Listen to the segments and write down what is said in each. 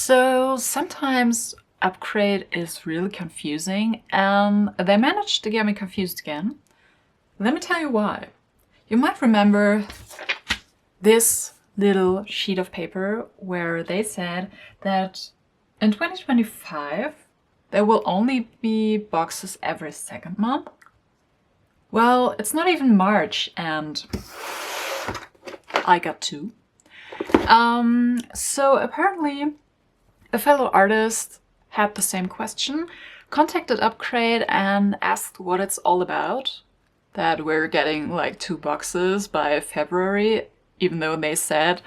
So sometimes UPCRATE is really confusing, and they managed to get me confused again. Let me tell you why. You might remember this little sheet of paper where they said that in 2025 there will only be boxes every second month. Well, it's not even March and I got two. So apparently a fellow artist had the same question, contacted UPCRATE and asked what it's all about, that we're getting like 2 boxes by February, even though they said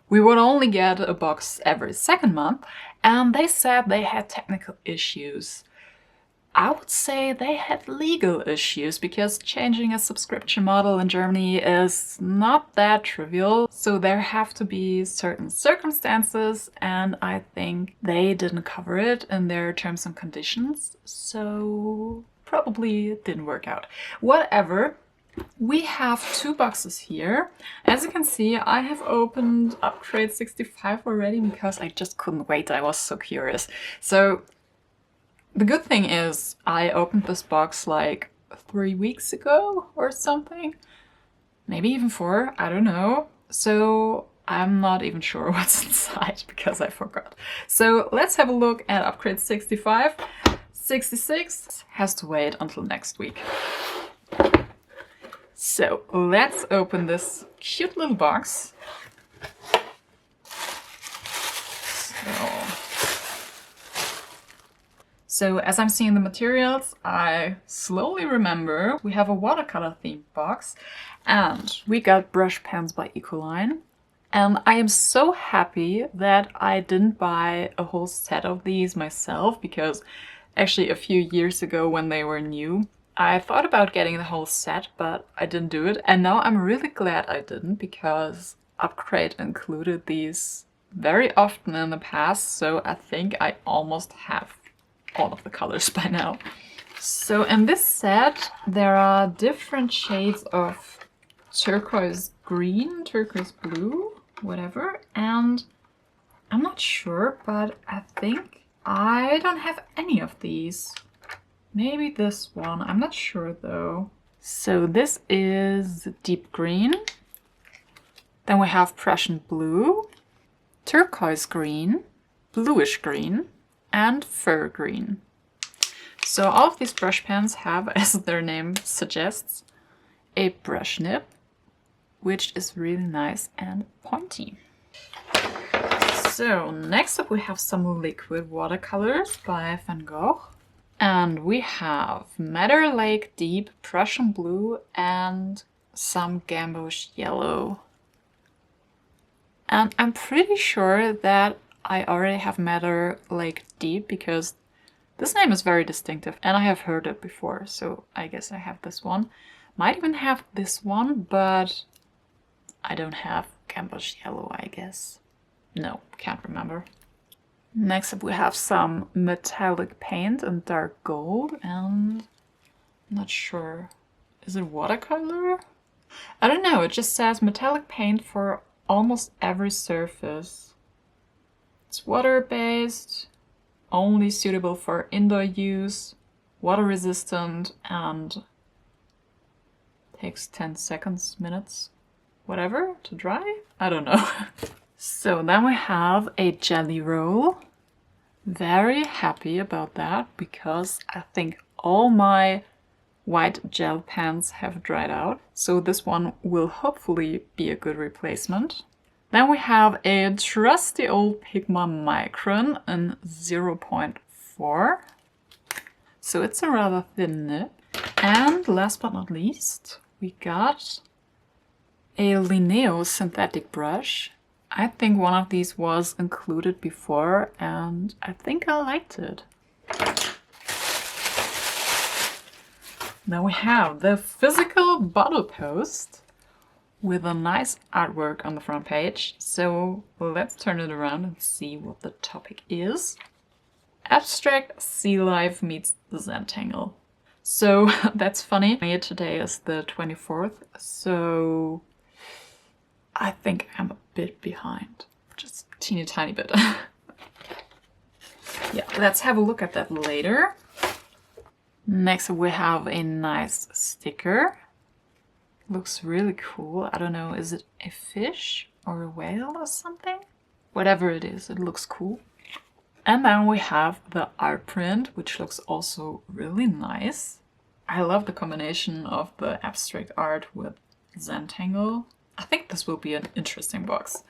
we would only get a box every second month, and they said they had technical issues. I would say they had legal issues, because changing a subscription model in Germany is not that trivial. So there have to be certain circumstances, and I think they didn't cover it in their terms and conditions. So probably it didn't work out. Whatever. We have 2 boxes here. As you can see, I have opened UPCRATE 65 already because I just couldn't wait. I was so curious. So the good thing is I opened this box like 3 weeks ago or something. Maybe even 4, I don't know. So I'm not even sure what's inside because I forgot. So let's have a look at UPCRATE 65. 66 has to wait until next week. So let's open this cute little box. So as I'm seeing the materials, I slowly remember we have a watercolor themed box and we got brush pens by Ecoline. And I am so happy that I didn't buy a whole set of these myself, because actually a few years ago when they were new, I thought about getting the whole set, but I didn't do it. And now I'm really glad I didn't, because UPCRATE included these very often in the past, so I think I almost have all of the colors by now. So in this set there are different shades of turquoise green, turquoise blue, whatever, and I'm not sure, but I think I don't have any of these. Maybe this one, I'm not sure though. So this is deep green, then we have Prussian blue, turquoise green, bluish green, and fur green. So all of these brush pens have, as their name suggests, a brush nib, which is really nice and pointy. So next up we have some liquid watercolors by Van Gogh. And we have Madder Lake Deep, Prussian blue, and some gamboge yellow. And I'm pretty sure that I already have Madder Lake Deep, because this name is very distinctive and I have heard it before, so I guess I have this one. Might even have this one, but I don't have gamboge yellow, I guess. No, can't remember. Next up we have some metallic paint in dark gold, and I'm not sure, is it watercolor? I don't know, it just says metallic paint for almost every surface. It's water-based, only suitable for indoor use, water resistant, and takes 10 seconds, minutes, whatever, to dry? I don't know. So then we have a jelly roll. Very happy about that, because I think all my white gel pens have dried out. So this one will hopefully be a good replacement. Then we have a trusty old Pigma micron in 0.4. So it's a rather thin nib. And last but not least, we got a Lineo synthetic brush. I think one of these was included before and I think I liked it. Then we have the physical bottle post with a nice artwork on the front page. So let's turn it around and see what the topic is. Abstract sea life meets the Zentangle. So that's funny. Today is the 24th, so I think I'm a bit behind. Just a teeny tiny bit. let's have a look at that later. Next we have a nice sticker. Looks really cool. I don't know, is it a fish or a whale or something? Whatever it is, it looks cool. And then we have the art print, which looks also really nice. I love the combination of the abstract art with Zentangle. I think this will be an interesting box.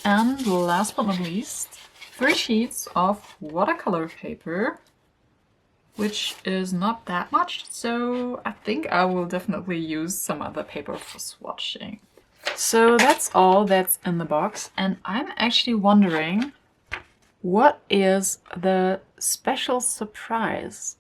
And last but not least, 3 sheets of watercolor paper, which is not that much, so I think I will definitely use some other paper for swatching. So that's all that's in the box, and I'm actually wondering, what is the special surprise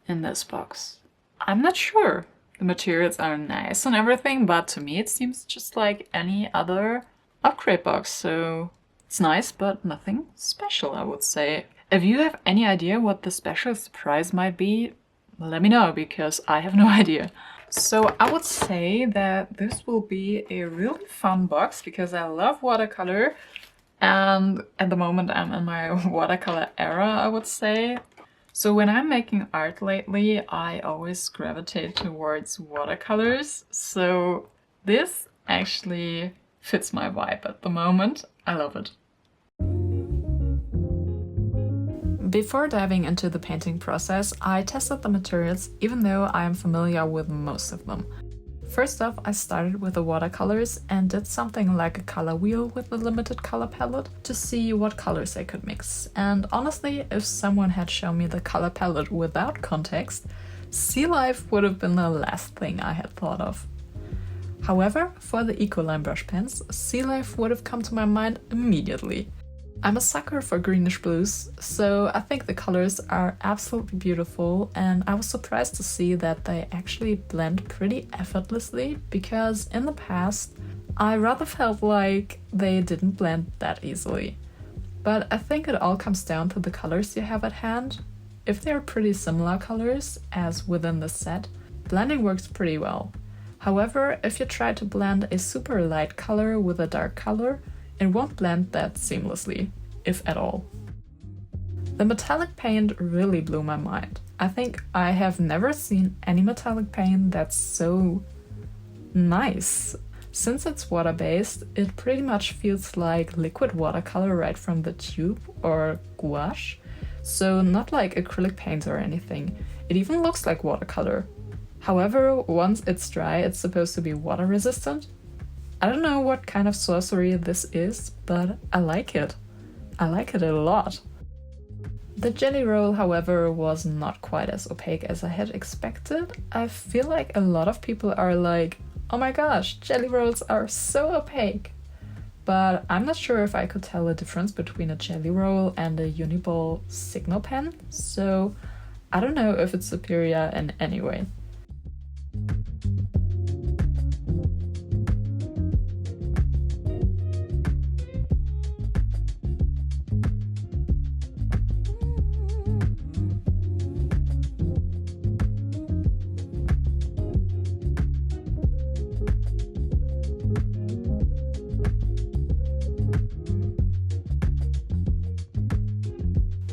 in this box? I'm not sure. The materials are nice and everything, but to me it seems just like any other UPCRATE box, so it's nice, but nothing special, I would say. If you have any idea what the special surprise might be, let me know, because I have no idea. So I would say that this will be a really fun box, because I love watercolor, and at the moment I'm in my watercolor era, I would say. So when I'm making art lately, I always gravitate towards watercolors, so this actually fits my vibe at the moment. I love it. Before diving into the painting process, I tested the materials, even though I am familiar with most of them. First off, I started with the watercolors and did something like a color wheel with the limited color palette to see what colors I could mix. And honestly, if someone had shown me the color palette without context, sea life would have been the last thing I had thought of. However, for the Ecoline brush pens, sea life would have come to my mind immediately. I'm a sucker for greenish blues, so I think the colors are absolutely beautiful, and I was surprised to see that they actually blend pretty effortlessly, because in the past I rather felt like they didn't blend that easily. But I think it all comes down to the colors you have at hand. If they're pretty similar colors, as within the set, blending works pretty well. However, if you try to blend a super light color with a dark color, it won't blend that seamlessly, if at all. The metallic paint really blew my mind. I think I have never seen any metallic paint that's so nice. Since it's water-based, it pretty much feels like liquid watercolor right from the tube, or gouache, so not like acrylic paints or anything. It even looks like watercolor. However, once it's dry, it's supposed to be water resistant. I don't know what kind of sorcery this is, but I like it. I like it a lot. The jelly roll, however, was not quite as opaque as I had expected. I feel like a lot of people are like, oh my gosh, jelly rolls are so opaque. But I'm not sure if I could tell the difference between a jelly roll and a uniball signal pen, so I don't know if it's superior in any way.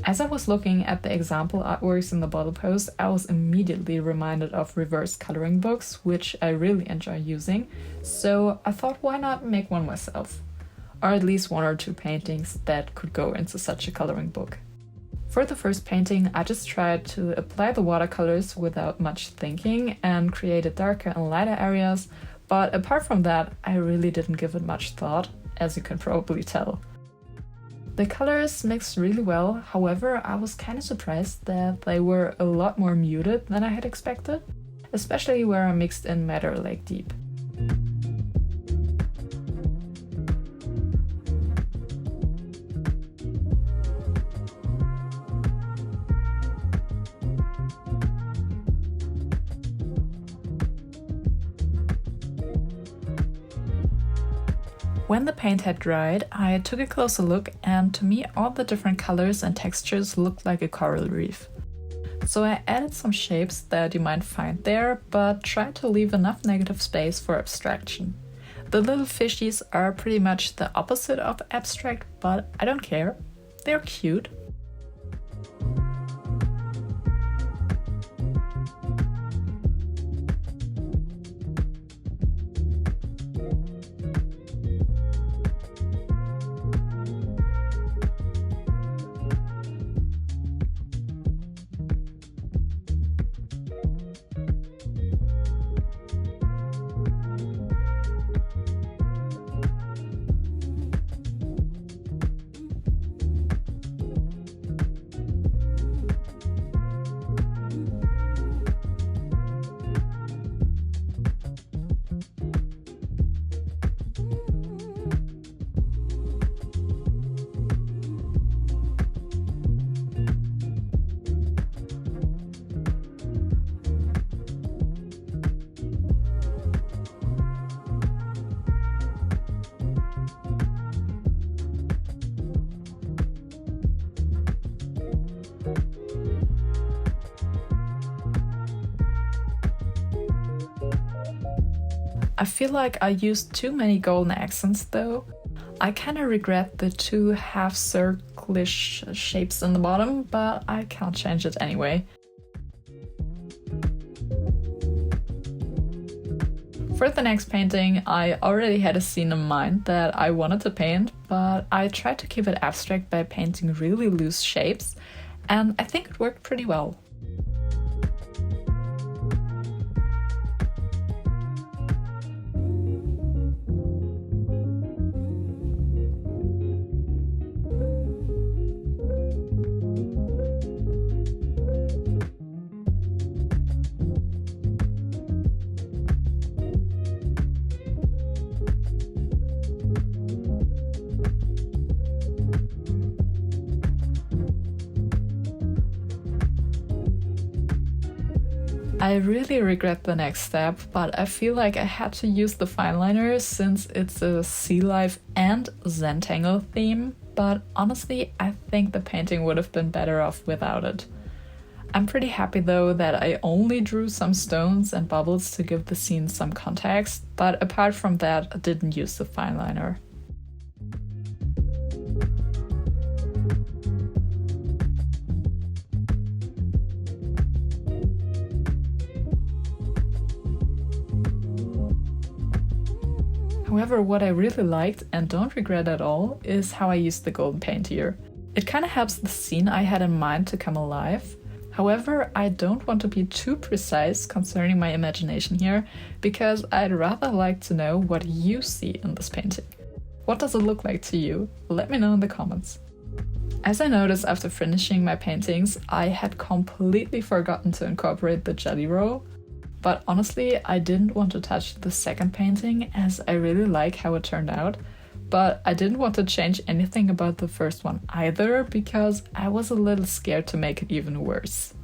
As I was looking at the example artworks in the bottle post, I was immediately reminded of reverse coloring books, which I really enjoy using, so I thought, why not make one myself? Or at least 1 or 2 paintings that could go into such a coloring book. For the first painting, I just tried to apply the watercolors without much thinking and created darker and lighter areas, but apart from that, I really didn't give it much thought, as you can probably tell. The colors mixed really well, however, I was kind of surprised that they were a lot more muted than I had expected, especially where I mixed in Madder Lake Deep. When the paint had dried, I took a closer look, and to me all the different colors and textures looked like a coral reef. So I added some shapes that you might find there, but tried to leave enough negative space for abstraction. The little fishies are pretty much the opposite of abstract, but I don't care. they're cute. I feel like I used too many golden accents though. I kinda regret the two half-circle-ish shapes in the bottom, but I can't change it anyway. For the next painting, I already had a scene in mind that I wanted to paint, but I tried to keep it abstract by painting really loose shapes, and I think it worked pretty well. I really regret the next step, but I feel like I had to use the fineliner since it's a sea life and Zentangle theme, but honestly I think the painting would have been better off without it. I'm pretty happy though that I only drew some stones and bubbles to give the scene some context, but apart from that I didn't use the fineliner. However, what I really liked and don't regret at all is how I used the golden paint here. It kind of helps the scene I had in mind to come alive. However, I don't want to be too precise concerning my imagination here, because I'd rather like to know what you see in this painting. What does it look like to you? Let me know in the comments. As I noticed after finishing my paintings, I had completely forgotten to incorporate the jelly roll. But honestly, I didn't want to touch the second painting as I really like how it turned out. But I didn't want to change anything about the first one either because I was a little scared to make it even worse.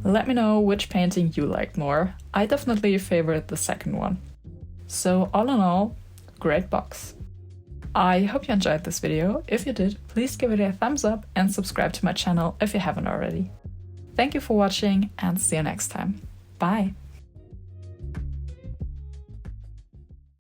Let me know which painting you liked more. I definitely favored the second one. So all in all, great box. I hope you enjoyed this video. If you did, please give it a thumbs up and subscribe to my channel if you haven't already. Thank you for watching and see you next time. Bye!